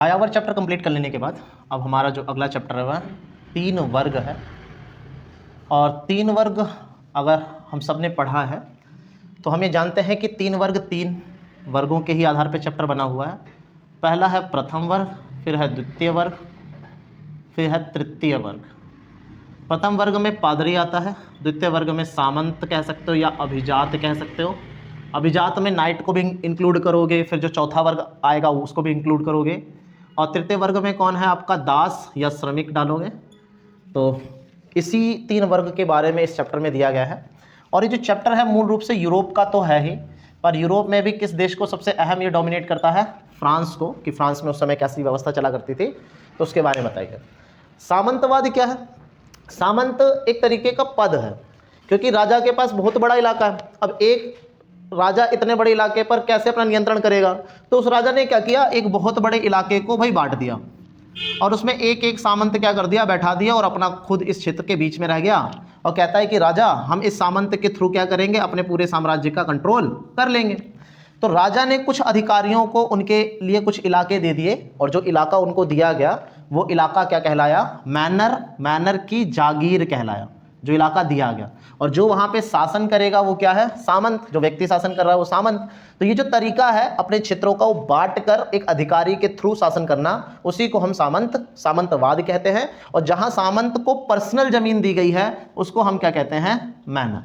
आयावर chapter complete कर लेने के बाद अब हमारा जो अगला चैप्टर है वह 3 वर्ग है। और 3 वर्ग अगर हम सब ने पढ़ा है तो हम ये जानते हैं कि 3 वर्ग 3 वर्गों के ही आधार पर चैप्टर बना हुआ है। पहला है प्रथम वर्ग, फिर है द्वितीय वर्ग, फिर है तृतीय वर्ग। प्रथम वर्ग में पादरी आता है, द्वितीय वर्ग में सामंत कह सकते हो या अभिजात कह सकते हो। अभिजात में नाइट को भी इंक्लूड करोगे, फिर जो चौथा वर्ग आएगा उसको भी इंक्लूड करोगे। और तृतीय वर्ग में कौन है आपका दास या श्रमिक डालोगे। तो इसी 3 वर्ग के बारे में इस चैप्टर में दिया गया है। और ये जो चैप्टर है मूल रूप से यूरोप का तो है ही, पर यूरोप में भी किस देश को सबसे अहम ये डोमिनेट करता है, फ्रांस को, कि फ्रांस में उस समय कैसी व्यवस्था चला करती थी, तो उसके बारे में बताइए। सामंतवाद क्या है? सामंत एक तरीके का पद है, क्योंकि राजा के पास बहुत बड़ा इलाका है। अब एक राजा इतने बड़े इलाके पर कैसे अपना नियंत्रण करेगा, तो उस राजा ने क्या किया, एक बहुत बड़े इलाके को भाई बांट दिया और उसमें एक एक सामंत क्या कर दिया, बैठा दिया और अपना खुद इस क्षेत्र के बीच में रह गया और कहता है कि राजा हम इस सामंत के थ्रू क्या करेंगे, अपने पूरे साम्राज्य का कंट्रोल कर लेंगे। तो राजा ने कुछ अधिकारियों को उनके लिए कुछ इलाके दे दिए और जो इलाका उनको दिया गया वो इलाका क्या कहलाया, मैनर, मैनर की जागीर कहलाया, जो इलाका दिया गया। और जो वहाँ पे शासन करेगा वो क्या है, सामंत। जो व्यक्ति शासन कर रहा है वो सामंत। तो ये जो तरीका है अपने क्षेत्रों का वो बांट कर एक अधिकारी के थ्रू शासन करना, उसी को हम सामंतवाद कहते हैं। और जहाँ सामंत को पर्सनल जमीन दी गई है उसको हम क्या कहते हैं, मैनर।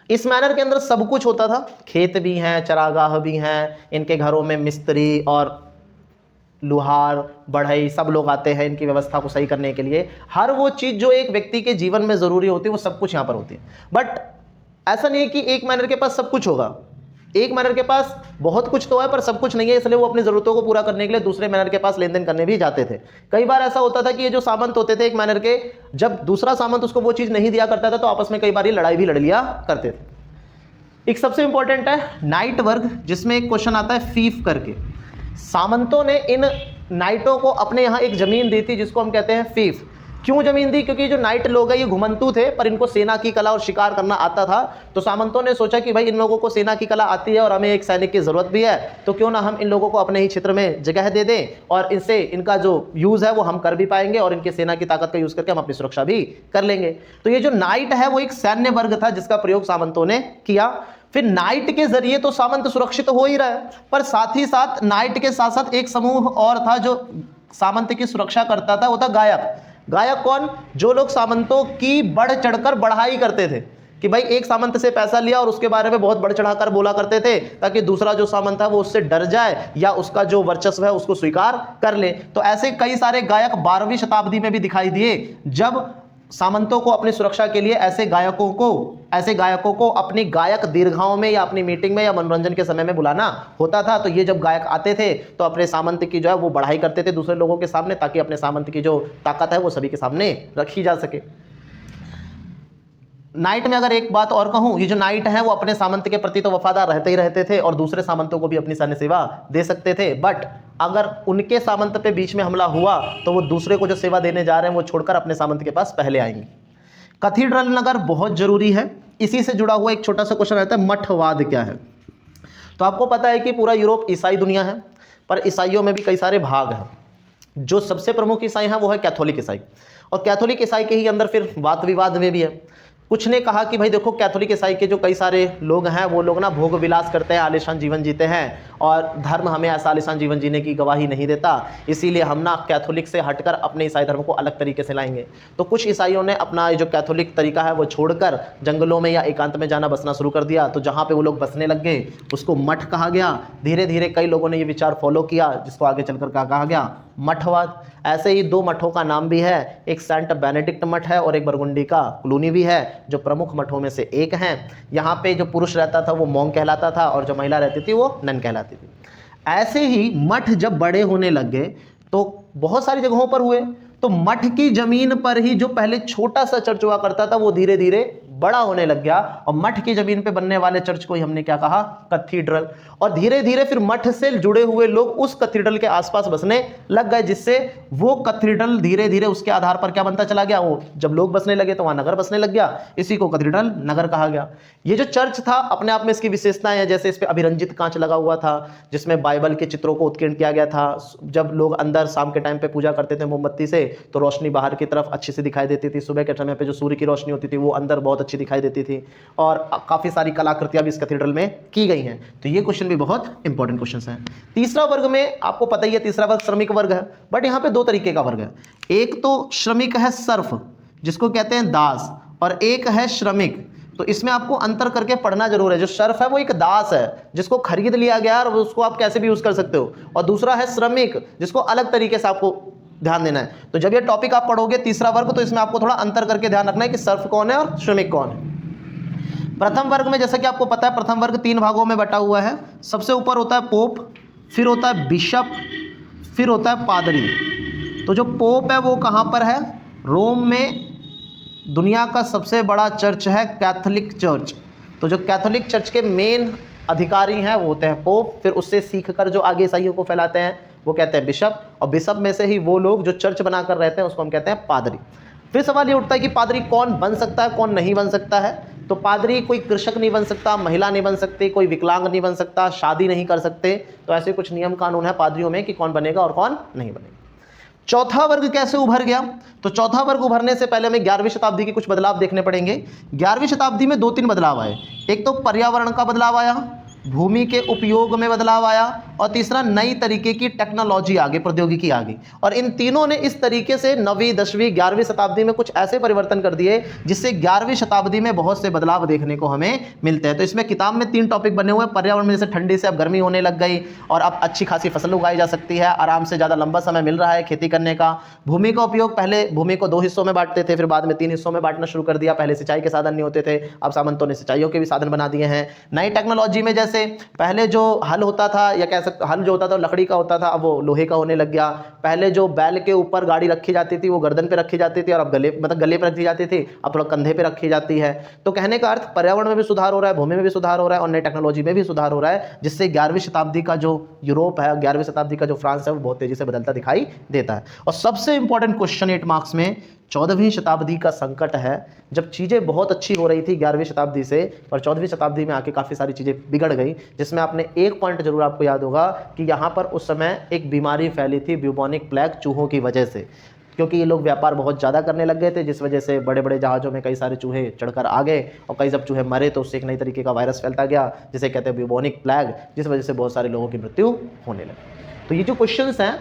इस मैनर के अंदर सब कुछ होता था, खेत भी हैं, चरागाह भी हैं, इनके घरों में मिस्त्री और लुहार, बढ़ई सब लोग आते हैं इनकी व्यवस्था को सही करने के लिए। हर वो चीज़ जो एक व्यक्ति के जीवन में ज़रूरी होती है वो सब कुछ यहाँ पर होती है। बट ऐसा नहीं है कि एक मैनर के पास सब कुछ होगा। एक मैनर के पास बहुत कुछ तो है पर सब कुछ नहीं है, इसलिए वो अपनी ज़रूरतों को पूरा करने के लिए दूसरे मैनर के पास लेन देन करने भी जाते थे। कई बार ऐसा होता था कि ये जो सामंत होते थे एक मैनर के, जब दूसरा सामंत उसको वो चीज़ नहीं दिया करता था तो आपस में कई बार ये लड़ाई भी लड़ लिया करते थे। एक सबसे इंपॉर्टेंट है नाइट वर्ग, जिसमें एक क्वेश्चन आता है फीफ करके। सामंतों ने इन नाइटों को अपने यहाँ एक ज़मीन दी थी जिसको हम कहते हैं फीफ। क्यों ज़मीन दी? क्योंकि जो नाइट लोग हैं ये घुमंतू थे पर इनको सेना की कला और शिकार करना आता था। तो सामंतों ने सोचा कि भाई इन लोगों को सेना की कला आती है और हमें एक सैनिक की ज़रूरत भी है, तो क्यों ना हम इन लोगों को अपने ही क्षेत्र में जगह दे दें और इनसे इनका जो यूज़ है वो हम कर भी पाएंगे और इनकी सेना की ताकत का यूज़ करके हम अपनी सुरक्षा भी कर लेंगे। तो ये जो नाइट है वो एक सैन्य वर्ग था जिसका प्रयोग सामंतों ने किया। फिर नाइट के जरिए तो सामंत सुरक्षित हो ही रहा है, पर साथ ही साथ नाइट के साथ साथ एक समूह और था जो सामंत की सुरक्षा करता था, वो था गायक। गायक कौन? जो लोग सामंतों की बढ़ चढ़कर बढ़ाई करते थे, कि भाई एक सामंत से पैसा लिया और उसके बारे में बहुत बढ़ चढ़ाकर बोला करते थे ताकि दूसरा जो सामंत है वो उससे डर जाए या उसका जो वर्चस्व है उसको स्वीकार कर ले। तो ऐसे कई सारे गायक 12वीं शताब्दी में भी दिखाई दिए, जब सामंतों को अपनी सुरक्षा के लिए ऐसे गायकों को अपनी गायक दीर्घाओं में या अपनी मीटिंग में या मनोरंजन के समय में बुलाना होता था। तो ये जब गायक आते थे तो अपने सामंत की जो है वो बढ़ाई करते थे दूसरे लोगों के सामने, ताकि अपने सामंत की जो ताकत है वो सभी के सामने रखी जा सके। नाइट में अगर एक बात और कहूं, ये जो नाइट है वो अपने सामंत के प्रति तो वफादार रहते ही रहते थे और दूसरे सामंतों को भी अपनी सैन्य सेवा दे सकते थे। बट अगर उनके सामंत पे बीच में हमला हुआ तो वो दूसरे को जो सेवा देने जा रहे हैं वो छोड़कर अपने सामंत के पास पहले आएंगे। कैथीड्रल नगर बहुत जरूरी है। इसी से जुड़ा हुआ एक छोटा सा क्वेश्चन रहता है, मठवाद क्या है? तो आपको पता है कि पूरा यूरोप ईसाई दुनिया है, पर ईसाइयों में भी कई सारे भाग हैं। जो सबसे प्रमुख ईसाई हैं वो है कैथोलिक ईसाई, और कैथोलिक ईसाई के ही अंदर फिर वाद विवाद में भी है। कुछ ने कहा कि भाई देखो कैथोलिक ईसाई के जो कई सारे लोग हैं वो लोग ना भोग विलास करते हैं, आलिशान जीवन जीते हैं और धर्म हमें ऐसा आलिशान जीवन जीने की गवाही नहीं देता, इसीलिए हम ना कैथोलिक से हटकर अपने ईसाई धर्म को अलग तरीके से लाएंगे। तो कुछ ईसाइयों ने अपना जो कैथोलिक तरीका है वो छोड़कर जंगलों में या एकांत में जाना बसना शुरू कर दिया। तो जहाँ पे वो लोग बसने लग गए उसको मठ कहा गया। धीरे धीरे कई लोगों ने ये विचार फॉलो किया जिसको आगे चलकर क्या कहा गया, मठवाद। ऐसे ही 2 मठों का नाम भी है, एक सेंट बेनेडिक्ट मठ है और एक बरगुंडी का क्लूनी भी है, जो प्रमुख मठों में से एक हैं। यहाँ पे जो पुरुष रहता था वो मॉन्क कहलाता था और जो महिला रहती थी वो नन कहलाती थी। ऐसे ही मठ जब बड़े होने लग गए तो बहुत सारी जगहों पर हुए, तो मठ की जमीन पर ही जो पहले छोटा सा चर्च हुआ करता था वो धीरे धीरे बड़ा होने लग गया और मठ की जमीन पे बनने वाले चर्च को ही हमने क्या कहा, कैथीड्रल। और धीरे धीरे फिर मठ से जुड़े हुए लोग उस कैथीड्रल के आसपास बसने लग गए, जिससे वो कैथीड्रल धीरे धीरे उसके आधार पर क्या बनता चला गया, वो जब लोग बसने लगे तो वहां नगर बसने लग गया, इसी को कैथीड्रल नगर कहा गया। ये जो चर्च था अपने आप में इसकी विशेषताएं हैं, जैसे इस पे अभिरंजित कांच लगा हुआ था जिसमें बाइबल के चित्रों को उत्कीर्ण किया गया था। जब लोग अंदर शाम के टाइम पे पूजा करते थे मोमबत्ती से तो रोशनी बाहर की तरफ अच्छी से दिखाई देती थी, सुबह के समय पे जो सूर्य की रोशनी होती थी वो अंदर बहुत अच्छी दिखाई देती थी, और काफ़ी सारी कलाकृतियां भी इस कैथीड्रल में की गई हैं। तो ये क्वेश्चन भी बहुत इंपॉर्टेंट क्वेश्चन है। तीसरा वर्ग में आपको पता ही है, तीसरा वर्ग श्रमिक वर्ग है, बट यहाँ पे दो तरीके का वर्ग है। एक तो श्रमिक है सर्फ, जिसको कहते हैं दास, और एक है श्रमिक। तो इसमें आपको अंतर करके पढ़ना जरूर है। जो सर्फ है वो एक दास है जिसको खरीद लिया गया और उसको आप कैसे भी यूज कर सकते हो, और दूसरा है श्रमिक जिसको अलग तरीके से आपको ध्यान देना है। तो जब ये टॉपिक आप पढ़ोगे तीसरा वर्ग, तो इसमें आपको थोड़ा अंतर करके ध्यान रखना है कि सर्फ कौन है और श्रमिक कौन है। प्रथम वर्ग में जैसा कि आपको पता है, प्रथम वर्ग 3 भागों में बटा हुआ है। सबसे ऊपर होता है पोप, फिर होता है बिशप, फिर होता है पादरी। तो जो पोप है वो कहाँ पर है, रोम में दुनिया का सबसे बड़ा चर्च है कैथोलिक चर्च। तो जो कैथोलिक चर्च के मेन अधिकारी हैं वो होते हैं पोप, फिर उससे सीख कर जो आगे ईसाइयों को फैलाते हैं वो कहते हैं बिशप, और बिशप में से ही वो लोग जो चर्च बनाकर रहते हैं उसको हम कहते हैं पादरी। फिर सवाल ये उठता है कि पादरी कौन बन सकता है, कौन नहीं बन सकता है। तो पादरी कोई कृषक नहीं बन सकता, महिला नहीं बन सकती, कोई विकलांग नहीं बन सकता, शादी नहीं कर सकते। तो ऐसे कुछ नियम कानून है पादरियों में कि कौन बनेगा और कौन नहीं बनेगा। चौथा वर्ग कैसे उभर गया, तो चौथा वर्ग उभरने से पहले हमें 11वीं शताब्दी के कुछ बदलाव देखने पड़ेंगे। 11वीं शताब्दी में 2-3 बदलाव आए। एक तो पर्यावरण का बदलाव आया, भूमि के उपयोग में बदलाव आया, और तीसरा नई तरीके की टेक्नोलॉजी आ गई, प्रौद्योगिकी आ गई। और इन तीनों ने इस तरीके से 9वीं, 10वीं, 11वीं शताब्दी में कुछ ऐसे परिवर्तन कर दिए जिससे 11वीं शताब्दी में बहुत से बदलाव देखने को हमें मिलते हैं। तो इसमें किताब में 3 टॉपिक बने हुए हैं। पर्यावरण में जैसे ठंडी से अब गर्मी होने लग गई और अब अच्छी खासी फसल उगाई जा सकती है, आराम से ज़्यादा लंबा समय मिल रहा है खेती करने का। भूमि का उपयोग, पहले भूमि को 2 हिस्सों में बांटते थे, फिर बाद में 3 हिस्सों में बांटना शुरू कर दिया। पहले सिंचाई के साधन नहीं होते थे, अब सामंतों ने सिंचाइयों के भी साधन बना दिए हैं। नई टेक्नोलॉजी में जैसे पहले जो हल होता था, या कह सकते हल जो होता था लकड़ी का होता था, अब वो लोहे का होने लग गया। पहले जो बैल के ऊपर गाड़ी रखी जाती थी वो गर्दन पे रखी जाती थी, और अब गले पे रखी जाती थी, अब थोड़ा कंधे पे रखी जाती है। तो कहने का अर्थ पर्यावरण में भी सुधार हो रहा है, भूमि में भी सुधार हो रहा है, और नई टेक्नोलॉजी में भी सुधार हो रहा है, जिससे 11वीं शताब्दी का जो यूरोप है, 11वीं शताब्दी का जो फ्रांस है, वो बहुत तेजी से बदलता दिखाई देता है। और सबसे इंपॉर्टेंट क्वेश्चन 8 मार्क्स में 14वीं शताब्दी का संकट है, जब चीज़ें बहुत अच्छी हो रही थी 11वीं शताब्दी से, पर 14वीं शताब्दी में आके काफ़ी सारी चीज़ें बिगड़ गई। जिसमें आपने एक पॉइंट जरूर आपको याद होगा कि यहाँ पर उस समय एक बीमारी फैली थी, ब्यूबोनिक प्लेग, चूहों की वजह से, क्योंकि ये लोग व्यापार बहुत ज़्यादा करने लग गए थे, जिस वजह से बड़े बड़े जहाज़ों में कई सारे चूहे चढ़कर आ गए, और कई जब चूहे मरे तो उससे एक नई तरीके का वायरस फैलता गया जिसे कहते हैं ब्यूबोनिक प्लेग, जिस वजह से बहुत सारे लोगों की मृत्यु होने लगी। तो ये जो क्वेश्चंस हैं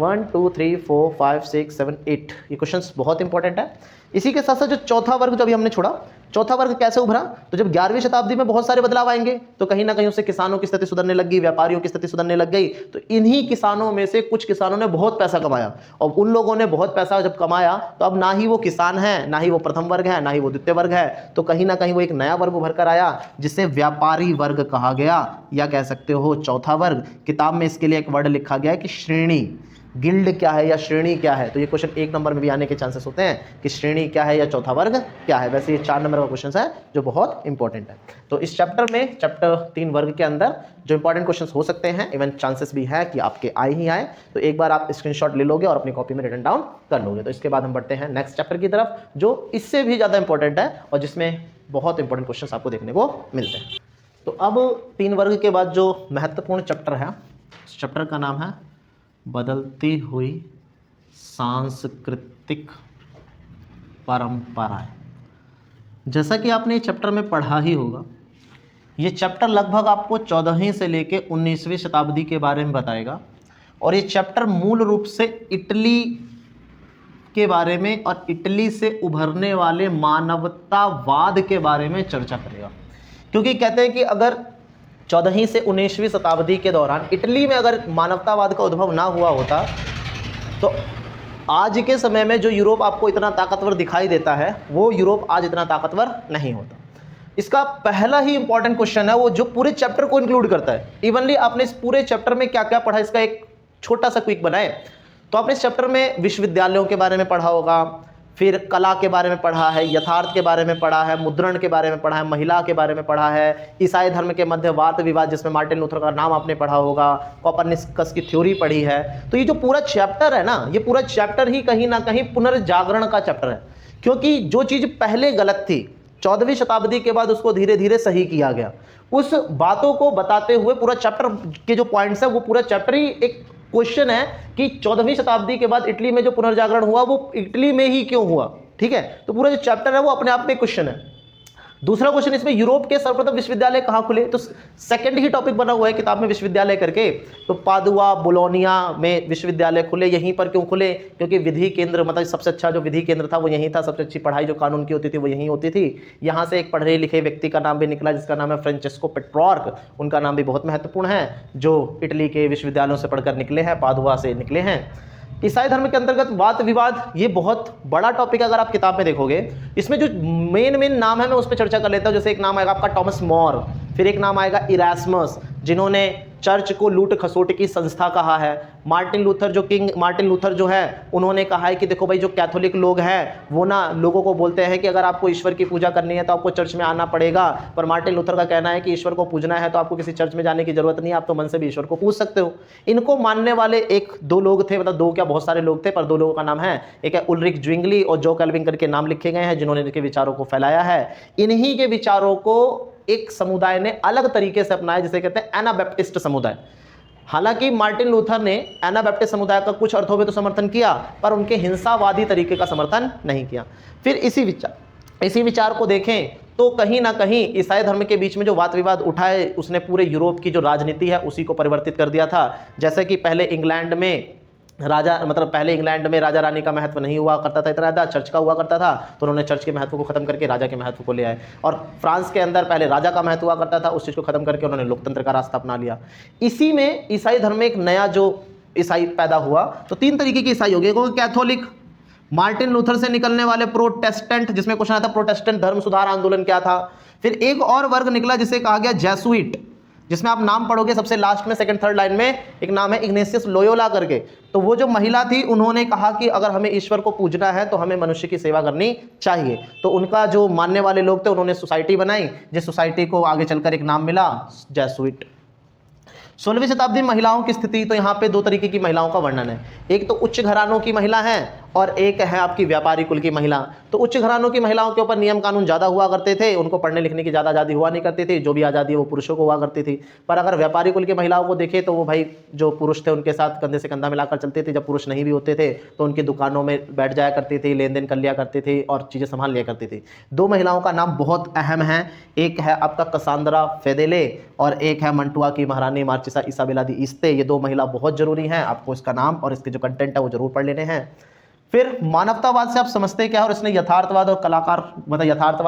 1 2 3 4 5 6 7 8, ये क्वेश्चंस बहुत इंपॉर्टेंट है। इसी के साथ साथ जो चौथा वर्ग जो अभी हमने छोड़ा, चौथा वर्ग कैसे उभरा, तो जब 11वीं शताब्दी में बहुत सारे बदलाव आएंगे तो कहीं ना कहीं उससे किसानों की स्थिति सुधरने लग गई, व्यापारियों की स्थिति सुधरने लग गई। तो इन्हीं किसानों में से कुछ किसानों ने बहुत पैसा कमाया, और उन लोगों ने बहुत पैसा जब कमाया तो अब ना ही वो किसान है, ना ही वो प्रथम वर्ग है, ना ही वो द्वितीय वर्ग है, तो कहीं ना कहीं वो एक नया वर्ग उभर कर आया जिसे व्यापारी वर्ग कहा गया, या कह सकते हो चौथा वर्ग। किताब में इसके लिए एक वर्ड लिखा गया है कि श्रेणी, गिल्ड क्या है या श्रेणी क्या है। तो ये क्वेश्चन 1 नंबर में भी आने के चांसेस होते हैं कि श्रेणी क्या है या चौथा वर्ग क्या है। वैसे ये 4 नंबर का क्वेश्चन है जो बहुत इंपॉर्टेंट है। तो इस चैप्टर में, चैप्टर 3 वर्ग के अंदर जो इंपॉर्टेंट क्वेश्चन हो सकते हैं, इवन चांसेस भी है कि आपके आए ही आए, तो एक बार आप स्क्रीनशॉट ले लोगे और अपनी कॉपी में रिटन डाउन कर लोगे। तो इसके बाद हम बढ़ते हैं नेक्स्ट चैप्टर की तरफ, जो इससे भी ज़्यादा इंपॉर्टेंट है और जिसमें बहुत इंपॉर्टेंट क्वेश्चन आपको देखने को मिलते हैं। तो अब 3 वर्ग के बाद जो महत्वपूर्ण चैप्टर है, उस चैप्टर का नाम है बदलती हुई सांस्कृतिक परंपराएं। जैसा कि आपने चैप्टर में पढ़ा ही होगा, ये चैप्टर लगभग आपको 14वीं से लेके 19वीं शताब्दी के बारे में बताएगा, और ये चैप्टर मूल रूप से इटली के बारे में और इटली से उभरने वाले मानवतावाद के बारे में चर्चा करेगा। क्योंकि कहते हैं कि अगर 14वीं से 19वीं शताब्दी के दौरान इटली में अगर मानवतावाद का उद्भव ना हुआ होता तो आज के समय में जो यूरोप आपको इतना ताकतवर दिखाई देता है, वो यूरोप आज इतना ताकतवर नहीं होता। इसका पहला ही इंपॉर्टेंट क्वेश्चन है वो जो पूरे चैप्टर को इंक्लूड करता है। इवनली आपने इस पूरे चैप्टर में क्या क्या पढ़ा, इसका एक छोटा सा क्विक बनाए तो आपने इस चैप्टर में विश्वविद्यालयों के बारे में पढ़ा होगा, फिर कला के बारे में पढ़ा है, यथार्थ के बारे में पढ़ा है, मुद्रण के बारे में पढ़ा है, महिला के बारे में पढ़ा है, ईसाई धर्म के मध्य वाद विवाद जिसमें मार्टिन लूथर का नाम आपने पढ़ा होगा, कोपरनिकस की थ्योरी पढ़ी है। तो ये जो पूरा चैप्टर है ना, ये पूरा चैप्टर ही कहीं ना कहीं पुनर्जागरण का चैप्टर है, क्योंकि जो चीज़ पहले गलत थी 14वीं शताब्दी के बाद उसको धीरे धीरे सही किया गया। उस बातों को बताते हुए पूरा चैप्टर के जो पॉइंट्स है, वो पूरा चैप्टर ही एक क्वेश्चन है कि 14वीं शताब्दी के बाद इटली में जो पुनर्जागरण हुआ वो इटली में ही क्यों हुआ। ठीक है, तो पूरा जो चैप्टर है वो अपने आप में क्वेश्चन है। दूसरा क्वेश्चन इसमें, यूरोप के सर्वप्रथम विश्वविद्यालय कहाँ खुले, तो सेकंड ही टॉपिक बना हुआ है किताब में विश्वविद्यालय करके। तो पादुआ बोलोनिया में विश्वविद्यालय खुले, यहीं पर क्यों खुले, क्योंकि विधि केंद्र मतलब सबसे अच्छा जो विधि केंद्र था वो यहीं था, सबसे अच्छी पढ़ाई जो कानून की होती थी वो यहीं होती थी। यहाँ से एक पढ़े लिखे व्यक्ति का नाम भी निकला जिसका नाम है फ्रांचेस्को पेट्रॉर्क, उनका नाम भी बहुत महत्वपूर्ण है, जो इटली के विश्वविद्यालयों से पढ़कर निकले हैं, पादुआ से निकले हैं। ईसाई धर्म के अंतर्गत वाद विवाद, ये बहुत बड़ा टॉपिक है। अगर आप किताब में देखोगे, इसमें जो मेन नाम है मैं उस पर चर्चा कर लेता हूँ। जैसे एक नाम आएगा आपका टॉमस मोर, फिर एक नाम आएगा इरास्मस, जिन्होंने चर्च को लूट खसोट की संस्था कहा है। मार्टिन लूथर जो है, उन्होंने कहा है कि देखो भाई, जो कैथोलिक लोग हैं वो ना लोगों को बोलते हैं कि अगर आपको ईश्वर की पूजा करनी है तो आपको चर्च में आना पड़ेगा, पर मार्टिन लूथर का कहना है कि ईश्वर को पूजना है तो आपको किसी चर्च में जाने की जरूरत नहीं है, आप तो मन से भी ईश्वर को पूज सकते हो। इनको मानने वाले एक दो लोग थे, मतलब दो क्या बहुत सारे लोग थे, पर दो लोगों का नाम है, एक है उल्रिक ज्विंगली और जो कैल्विन करके नाम लिखे गए हैं, जिन्होंने इनके विचारों को फैलाया है। इन्हीं के विचारों को एक समुदाय ने अलग तरीके से अपनाया, जिसे कहते हैं एनाबैप्टिस्ट समुदाय। हालांकि मार्टिन लूथर ने एनाबैप्टिस्ट समुदाय का कुछ अर्थों में तो समर्थन किया, पर उनके हिंसावादी तरीके का समर्थन नहीं किया। फिर इसी विचार को देखें तो कहीं ना कहीं ईसाई धर्म के बीच में जो वाद विवाद उठा है, उसने पूरे यूरोप की जो राजनीति है उसी को परिवर्तित कर दिया था। जैसे कि पहले इंग्लैंड में राजा रानी का महत्व नहीं हुआ करता था, इतना ज़्यादा चर्च का हुआ करता था, तो उन्होंने चर्च के महत्व को खत्म करके राजा के महत्व को ले आए। और फ्रांस के अंदर पहले राजा का महत्व हुआ करता था, उस चीज़ को खत्म करके उन्होंने लोकतंत्र का रास्ता अपना लिया। इसी में ईसाई धर्म में एक नया जो ईसाई पैदा हुआ, तो 3 तरीके के ईसाई हो गए। कैथोलिक, मार्टिन लूथर से निकलने वाले प्रोटेस्टेंट, जिसमें क्वेश्चन आता प्रोटेस्टेंट धर्म सुधार आंदोलन क्या था। फिर एक और वर्ग निकला जिसे कहा गया जेसुइट, जिसमें आप नाम पढ़ोगे सबसे लास्ट में सेकंड थर्ड लाइन में एक नाम है इग्नेशियस लोयोला करके। तो वो जो महिला थी, उन्होंने कहा कि अगर हमें ईश्वर को पूजना है तो हमें मनुष्य की सेवा करनी चाहिए। तो उनका जो मानने वाले लोग थे, उन्होंने सोसाइटी बनाई, जिस सोसाइटी को आगे चलकर एक नाम मिला जेसुइट। 16वीं शताब्दी में महिलाओं की स्थिति, तो यहाँ पे 2 तरीके की महिलाओं का वर्णन है। एक तो उच्च घरानों की महिला है और एक है आपकी व्यापारी कुल की महिला। तो उच्च घरानों की महिलाओं के ऊपर नियम कानून ज़्यादा हुआ करते थे, उनको पढ़ने लिखने की ज़्यादा आज़ादी हुआ नहीं करती थी, जो भी आज़ादी वो पुरुषों को हुआ करती थी। पर अगर व्यापारी कुल की महिलाओं को देखें तो वो भाई जो पुरुष थे उनके साथ कंधे से कंधा मिलाकर चलते थे। जब पुरुष नहीं भी होते थे तो उनकी दुकानों में बैठ जाया करती थी, लेन देन कर लिया करती थी और चीज़ें संभाल लिया करती थी। 2 महिलाओं का नाम बहुत अहम है, एक है आपका कसांद्रा फेदेले और एक है मंटुआ की महारानी मार्चिसा इसाबेला दी इस्ते। ये 2 महिला बहुत जरूरी हैं, आपको इसका नाम और इसके जो कंटेंट है वो जरूर पढ़ लेने हैं। फिर मानवतावाद से आप समझते क्या है और इसने यथार्थवाद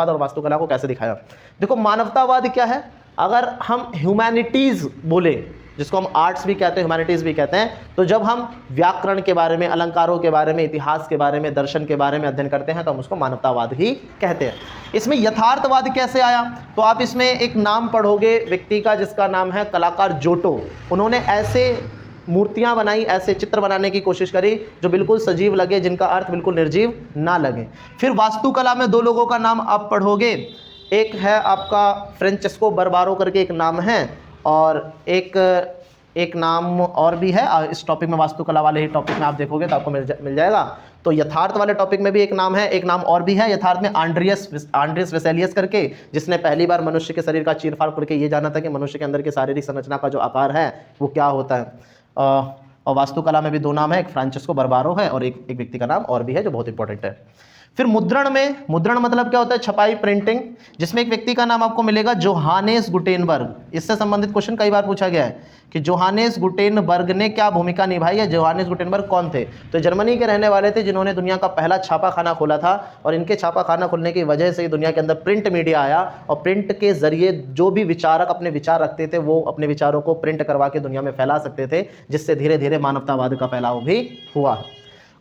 और वास्तुकला को कैसे दिखाया। देखो, मानवतावाद क्या है, अगर हम ह्यूमैनिटीज बोले, जिसको हम आर्ट्स भी कहते हैं, ह्यूमैनिटीज भी कहते हैं, तो जब हम व्याकरण के बारे में, अलंकारों के बारे में, इतिहास के बारे में, दर्शन के बारे में अध्ययन करते हैं तो हम उसको मानवतावाद ही कहते हैं। इसमें यथार्थवाद कैसे आया, तो आप इसमें एक नाम पढ़ोगे व्यक्ति का जिसका नाम है कलाकार जोटो। उन्होंने ऐसे मूर्तियां बनाई, ऐसे चित्र बनाने की कोशिश करी जो बिल्कुल सजीव लगे, जिनका अर्थ बिल्कुल निर्जीव ना लगे। फिर वास्तुकला में 2 लोगों का नाम आप पढ़ोगे, एक है आपका फ्रांचेस्को बर्बारो करके एक नाम है और एक नाम और भी है। इस टॉपिक में, वास्तुकला वाले ही टॉपिक में आप देखोगे तो आपको मिल जाएगा। तो यथार्थ वाले टॉपिक में भी एक नाम है, एक नाम और भी है यथार्थ में, आंड्रियस वेसेलियस करके, जिसने पहली बार मनुष्य के शरीर का चीरफाड़ करके ये जाना था कि मनुष्य के अंदर के शारीरिक संरचना का जो आकार है वो क्या होता है। और वास्तुकला में भी 2 नाम है, एक फ्रांचेस्को बर्बारो है और एक व्यक्ति का नाम और भी है जो बहुत इंपॉर्टेंट है। फिर मुद्रण मतलब क्या होता है, छपाई, प्रिंटिंग, जिसमें एक व्यक्ति का नाम आपको मिलेगा जोहानेस गुटेनबर्ग। इससे संबंधित क्वेश्चन कई बार पूछा गया है कि जोहानेस गुटेनबर्ग ने क्या भूमिका निभाई है। जोहानेस गुटेनबर्ग कौन थे, तो जर्मनी के रहने वाले थे, जिन्होंने दुनिया का पहला छापाखाना खोला था और इनके छापाखाना खोलने की वजह से दुनिया के अंदर प्रिंट मीडिया आया और प्रिंट के जरिए जो भी विचारक अपने विचार रखते थे वो अपने विचारों को प्रिंट करवा के दुनिया में फैला सकते थे, जिससे धीरे धीरे मानवतावाद का फैलाव भी हुआ।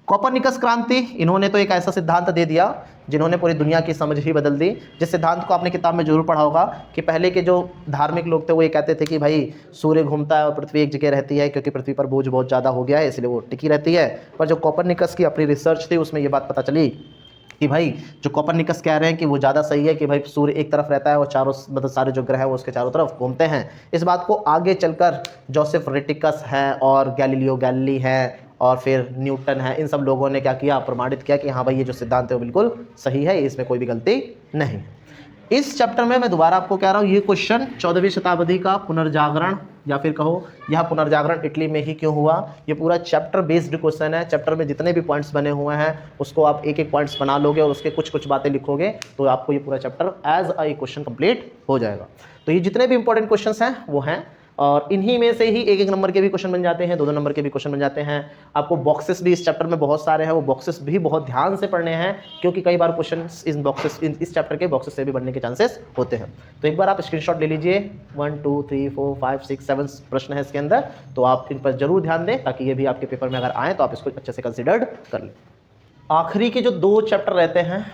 कोपरनिकस क्रांति, इन्होंने तो एक ऐसा सिद्धांत दे दिया जिन्होंने पूरी दुनिया की समझ ही बदल दी। जिस सिद्धांत को आपने किताब में जरूर पढ़ा होगा कि पहले के जो धार्मिक लोग थे वो ये कहते थे कि भाई सूर्य घूमता है और पृथ्वी एक जगह रहती है, क्योंकि पृथ्वी पर बोझ बहुत ज़्यादा हो गया है इसलिए वो टिकी रहती है। पर जो कोपरनिकस की अपनी रिसर्च थी उसमें ये बात पता चली कि भाई जो कोपरनिकस कह रहे हैं कि वो ज़्यादा सही है कि भाई सूर्य एक तरफ रहता है और चारों मतलब सारे जो ग्रह है वो उसके चारों तरफ घूमते हैं। इस बात को आगे चलकर जोसेफ रेटिकस है और गैलीलियो गैलीली है और फिर न्यूटन है, इन सब लोगों ने क्या किया, प्रमाणित किया कि हाँ भाई ये जो सिद्धांत है वो बिल्कुल सही है, इसमें कोई भी गलती नहीं। इस चैप्टर में मैं दोबारा आपको कह रहा हूँ, ये क्वेश्चन 14वीं शताब्दी का पुनर्जागरण या फिर कहो यह पुनर्जागरण इटली में ही क्यों हुआ, ये पूरा चैप्टर बेस्ड क्वेश्चन है। चैप्टर में जितने भी पॉइंट्स बने हुए हैं उसको आप एक एक पॉइंट्स बना लोगे और उसके कुछ कुछ बातें लिखोगे तो आपको ये पूरा chapter as a question complete हो जाएगा। तो ये जितने भी इंपॉर्टेंट क्वेश्चंस हैं वो हैं और इन्हीं में से ही एक एक नंबर के भी क्वेश्चन बन जाते हैं, दो दो नंबर के भी क्वेश्चन बन जाते हैं। आपको बॉक्सेस भी इस चैप्टर में बहुत सारे हैं, वो बॉक्सेस भी बहुत ध्यान से पढ़ने हैं क्योंकि कई बार क्वेश्चन इन बॉक्सेस इस चैप्टर के बॉक्सेस से भी बनने के चांसेस होते हैं। तो एक बार आप स्क्रीनशॉट ले लीजिए, 1 2 3 4 5 6 7 प्रश्न है इसके अंदर, तो आप इन पर जरूर ध्यान दें ताकि ये भी आपके पेपर में अगर आए तो आप इसको अच्छे से कंसिडर्ड कर लें। आखिरी के जो 2 चैप्टर रहते हैं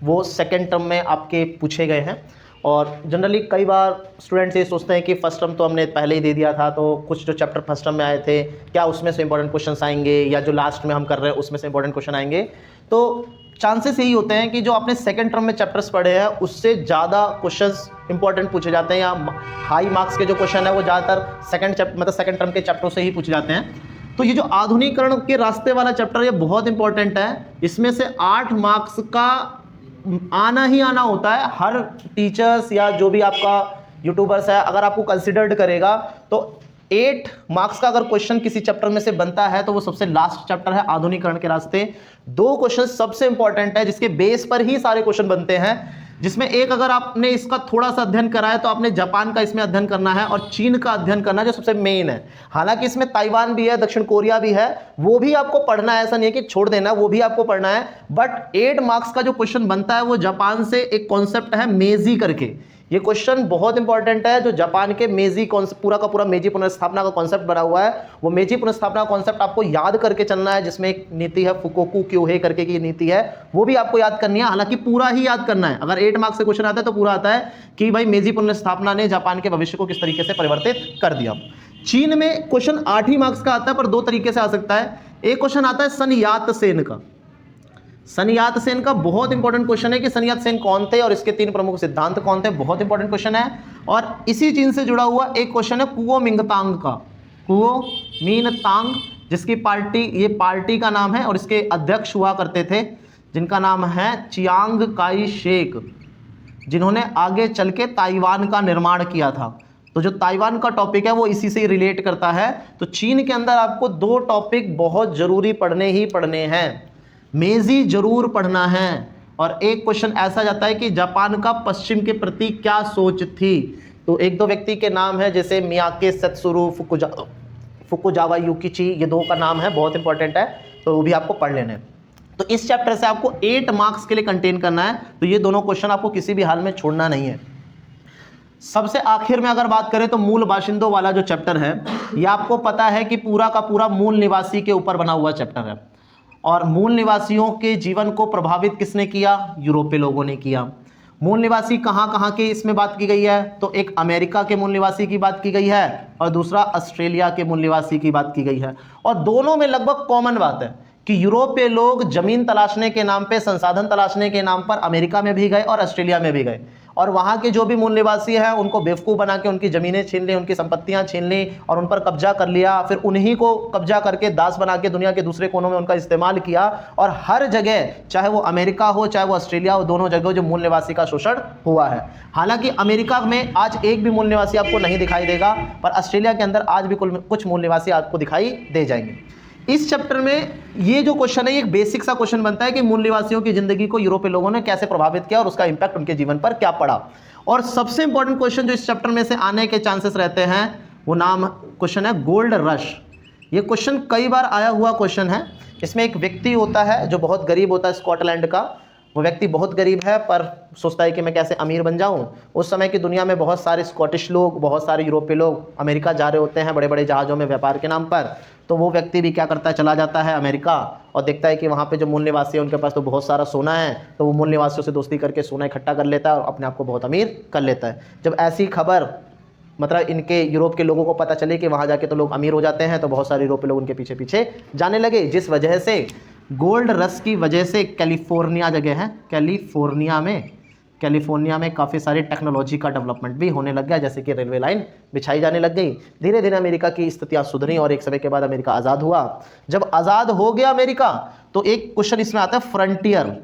वो सेकेंड टर्म में आपके पूछे गए हैं और जनरली कई बार स्टूडेंट्स ये सोचते हैं कि फर्स्ट टर्म तो हमने पहले ही दे दिया था, तो कुछ जो चैप्टर फर्स्ट टर्म में आए थे क्या उसमें से इंपॉर्टेंट क्वेश्चंस आएंगे या जो लास्ट में हम कर रहे हैं उसमें से इंपॉर्टेंट क्वेश्चन आएंगे। तो चांसेस यही होते हैं कि जो आपने सेकंड टर्म में चैप्टर्स पढ़े हैं उससे ज़्यादा क्वेश्चंस इंपॉर्टेंट पूछे जाते हैं या हाई मार्क्स के जो क्वेश्चन है वो ज़्यादातर सेकंड टर्म के चैप्टरों से ही पूछे जाते हैं। तो ये जो आधुनिकीकरण के रास्ते वाला चैप्टर ये बहुत इंपॉर्टेंट है, इसमें से 8 मार्क्स का आना ही आना होता है। हर टीचर्स या जो भी आपका यूट्यूबर्स है अगर आपको कंसिडर्ड करेगा तो 8 मार्क्स का अगर क्वेश्चन किसी चैप्टर में से बनता है तो वो सबसे लास्ट चैप्टर है आधुनिकीकरण के रास्ते। 2 क्वेश्चन सबसे इंपॉर्टेंट है जिसके बेस पर ही सारे क्वेश्चन बनते हैं, जिसमें एक अगर आपने इसका थोड़ा सा अध्ययन करा है तो आपने जापान का इसमें अध्ययन करना है और चीन का अध्ययन करना है जो सबसे मेन है। हालांकि इसमें ताइवान भी है, दक्षिण कोरिया भी है, वो भी आपको पढ़ना है, ऐसा नहीं है कि छोड़ देना, वो भी आपको पढ़ना है। बट 8 मार्क्स का जो क्वेश्चन बनता है वो जापान से एक कॉन्सेप्ट है मेजी करके, ये क्वेश्चन बहुत इंपॉर्टेंट है। जो जापान के मेजी पूरा का पूरा मेजी पुनर्स्थापना का कॉन्सेप्ट बना हुआ है, वो मेजी पुनर्स्थापना का कॉन्सेप्ट आपको याद करके चलना है, जिसमें एक नीति है फुकोकू क्योहे करके की नीति है, वो भी आपको याद करनी है। हालांकि पूरा ही याद करना है, अगर 8 मार्क्स से क्वेश्चन आता है तो पूरा आता है कि भाई मेजी पुनर्स्थापना ने जापान के भविष्य को किस तरीके से परिवर्तित कर दिया। चीन में क्वेश्चन 8 ही मार्क्स का आता है पर 2 तरीके से आ सकता है। एक क्वेश्चन आता है सन यात सेन का, सन यात सेन का बहुत इंपॉर्टेंट क्वेश्चन है कि सन यात सेन कौन थे और इसके 3 प्रमुख सिद्धांत कौन थे, बहुत इंपॉर्टेंट क्वेश्चन है। और इसी चीन से जुड़ा हुआ एक क्वेश्चन है कुओमिंगतांग का, कुओमिंगतांग, जिसकी ये पार्टी का नाम है और इसके अध्यक्ष हुआ करते थे जिनका नाम है चियांग काई शेक, जिन्होंने आगे चल के ताइवान का निर्माण किया था। तो जो ताइवान का टॉपिक है वो इसी से रिलेट करता है। तो चीन के अंदर आपको 2 टॉपिक बहुत जरूरी पढ़ने ही पढ़ने हैं, मेजी जरूर पढ़ना है। और एक क्वेश्चन ऐसा जाता है कि जापान का पश्चिम के प्रति क्या सोच थी, तो 1-2 व्यक्ति के नाम है जैसे मियाके सेत्सुरु फुकुजावा युकिची, ये 2 का नाम है, बहुत इंपॉर्टेंट है, तो वो भी आपको पढ़ लेने हैं। तो इस चैप्टर से आपको 8 मार्क्स के लिए कंटेन करना है, तो ये दोनों क्वेश्चन आपको किसी भी हाल में छोड़ना नहीं है। सबसे आखिर में अगर बात करें तो मूल बाशिंदों वाला जो चैप्टर है, ये आपको पता है कि पूरा का पूरा मूल निवासी के ऊपर बना हुआ चैप्टर है। और मूल निवासियों के जीवन को प्रभावित किसने किया, यूरोपीय लोगों ने किया। मूल निवासी कहाँ कहाँ की इसमें बात की गई है, तो एक अमेरिका के मूल निवासी की बात की गई है और दूसरा ऑस्ट्रेलिया के मूल निवासी की बात की गई है। और दोनों में लगभग कॉमन बात है कि यूरोपीय लोग जमीन तलाशने के नाम पे, संसाधन तलाशने के नाम पर अमेरिका में भी गए और ऑस्ट्रेलिया में भी गए, और वहाँ के जो भी मूल निवासी हैं उनको बेवकूफ़ बना के उनकी ज़मीनें छीन ली, उनकी संपत्तियाँ छीन ली और उन पर कब्जा कर लिया। फिर उन्हीं को कब्जा करके दास बना के दुनिया के दूसरे कोनों में उनका इस्तेमाल किया। और हर जगह, चाहे वो अमेरिका हो चाहे वो ऑस्ट्रेलिया हो, दोनों जगह जो मूल निवासी का शोषण हुआ है। हालांकि अमेरिका में आज एक भी मूल निवासी आपको नहीं दिखाई देगा, पर ऑस्ट्रेलिया के अंदर आज भी कुछ मूल निवासी आपको दिखाई दे जाएंगे। इस चैप्टर में ये जो क्वेश्चन है, एक बेसिक सा क्वेश्चन बनता है कि मूल निवासियों की जिंदगी को यूरोपीय लोगों ने कैसे प्रभावित किया और उसका इंपैक्ट उनके जीवन पर क्या पड़ा। और सबसे इंपॉर्टेंट क्वेश्चन जो इस चैप्टर में से आने के चांसेस रहते हैं वो क्वेश्चन है गोल्ड रश। ये क्वेश्चन कई बार आया हुआ क्वेश्चन है। इसमें एक व्यक्ति होता है जो बहुत गरीब होता है, स्कॉटलैंड का। वो व्यक्ति बहुत गरीब है पर सोचता है कि मैं कैसे अमीर बन जाऊं। उस समय की दुनिया में बहुत सारे स्कॉटिश लोग, बहुत सारे यूरोपीय लोग अमेरिका जा रहे होते हैं बड़े बड़े जहाज़ों में व्यापार के नाम पर। तो वो व्यक्ति भी क्या करता है, चला जाता है अमेरिका और देखता है कि वहाँ पे जो मूल निवासी है उनके पास तो बहुत सारा सोना है। तो वो मूल निवासियों से दोस्ती करके सोना इकट्ठा कर लेता है और अपने आप को बहुत अमीर कर लेता है। जब ऐसी खबर मतलब इनके यूरोप के लोगों को पता चले कि वहाँ जाके तो लोग अमीर हो जाते हैं, तो बहुत सारे यूरोपीय लोग उनके पीछे पीछे जाने लगे, जिस वजह से गोल्ड रश की वजह से कैलिफोर्निया जगह है, कैलिफोर्निया में काफ़ी सारी टेक्नोलॉजी का डेवलपमेंट भी होने लग गया, जैसे कि रेलवे लाइन बिछाई जाने लग गई। धीरे धीरे अमेरिका की स्थितियाँ सुधरी और एक समय के बाद अमेरिका आज़ाद हुआ। जब आज़ाद हो गया अमेरिका तो एक क्वेश्चन इसमें आता है फ्रंटियर।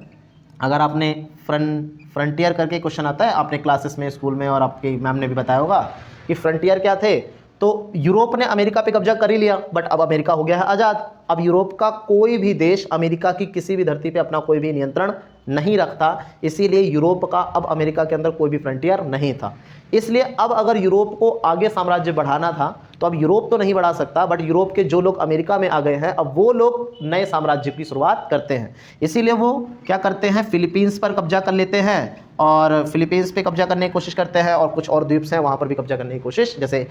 अगर आपने फ्रंटियर करके क्वेश्चन आता है आपने क्लासेस में, स्कूल में, और आपकी मैम ने भी बताया होगा कि फ्रंटियर क्या थे। तो यूरोप ने अमेरिका पे कब्जा कर ही लिया, बट अब अमेरिका हो गया है आज़ाद। अब यूरोप का कोई भी देश अमेरिका की किसी भी धरती पे अपना कोई भी नियंत्रण नहीं रखता, इसीलिए यूरोप का अब अमेरिका के अंदर कोई भी फ्रंटियर नहीं था। इसलिए अब अगर यूरोप को आगे साम्राज्य बढ़ाना था तो अब यूरोप तो नहीं बढ़ा सकता, बट यूरोप के जो लोग अमेरिका में आ गए हैं अब वो लोग नए साम्राज्य की शुरुआत करते हैं। इसीलिए वो क्या करते हैं, फिलीपींस पर कब्जा कर लेते हैं, और फिलीपींस पे कब्जा करने की कोशिश करते हैं, और कुछ और द्वीप हैं वहाँ पर भी कब्जा करने की कोशिश, जैसे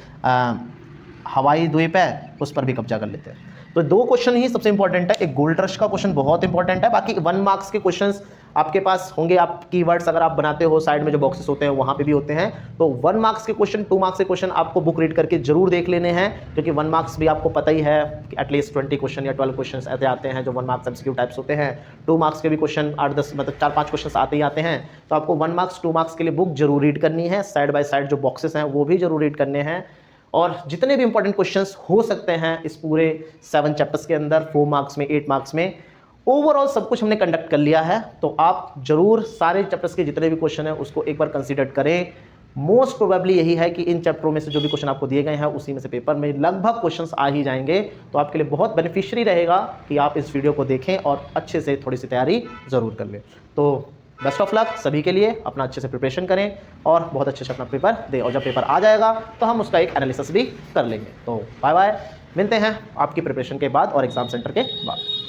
हवाई द्वीप है उस पर भी कब्जा कर लेते हैं। तो दो क्वेश्चन ही सबसे इंपॉर्टेंट है, एक गोल्ड रश का क्वेश्चन बहुत इंपॉर्टेंट है, बाकी 1 मार्क्स के क्वेश्चंस आपके पास होंगे। आप कीवर्ड्स अगर आप बनाते हो साइड में जो बॉक्सेस होते हैं वहाँ पे भी होते हैं। तो 1 मार्क्स के क्वेश्चन, 2 मार्क्स के क्वेश्चन आपको बुक रीड करके जरूर देख लेने हैं, क्योंकि 1 मार्क्स भी आपको पता ही है कि एटलीस्ट 20 क्वेश्चन या 12 क्वेश्चन ऐसे आते हैं जो 1 मार्क्स एमसीक्यू टाइप्स होते हैं। 2 मार्क्स के भी क्वेश्चन 8-10 मतलब 4-5 क्वेश्चन आते ही आते हैं। तो आपको 1 मार्क्स 2 मार्क्स के लिए बुक जरूर रीड करनी है, साइड बाय साइड जो बॉक्सेस हैं वो भी जरूर रीड करने हैं, और जितने भी इंपॉर्टेंट क्वेश्चंस हो सकते हैं इस पूरे 7 चैप्टर्स के अंदर, 4 मार्क्स में, 8 मार्क्स में, ओवरऑल सब कुछ हमने कंडक्ट कर लिया है। तो आप जरूर सारे चैप्टर्स के जितने भी क्वेश्चन हैं उसको एक बार कंसीडर करें। मोस्ट प्रोबेबली यही है कि इन चैप्टरों में से जो भी क्वेश्चन आपको दिए गए हैं उसी में से पेपर में लगभग क्वेश्चंस आ ही जाएंगे। तो आपके लिए बहुत बेनिफिशियरी रहेगा कि आप इस वीडियो को देखें और अच्छे से थोड़ी सी तैयारी ज़रूर कर लें। तो बेस्ट ऑफ लक सभी के लिए, अपना अच्छे से प्रिपरेशन करें और बहुत अच्छे से अपना पेपर दें, और जब पेपर आ जाएगा तो हम उसका एक एनालिसिस भी कर लेंगे। तो बाय बाय, मिलते हैं आपकी प्रिपरेशन के बाद और एग्ज़ाम सेंटर के बाद।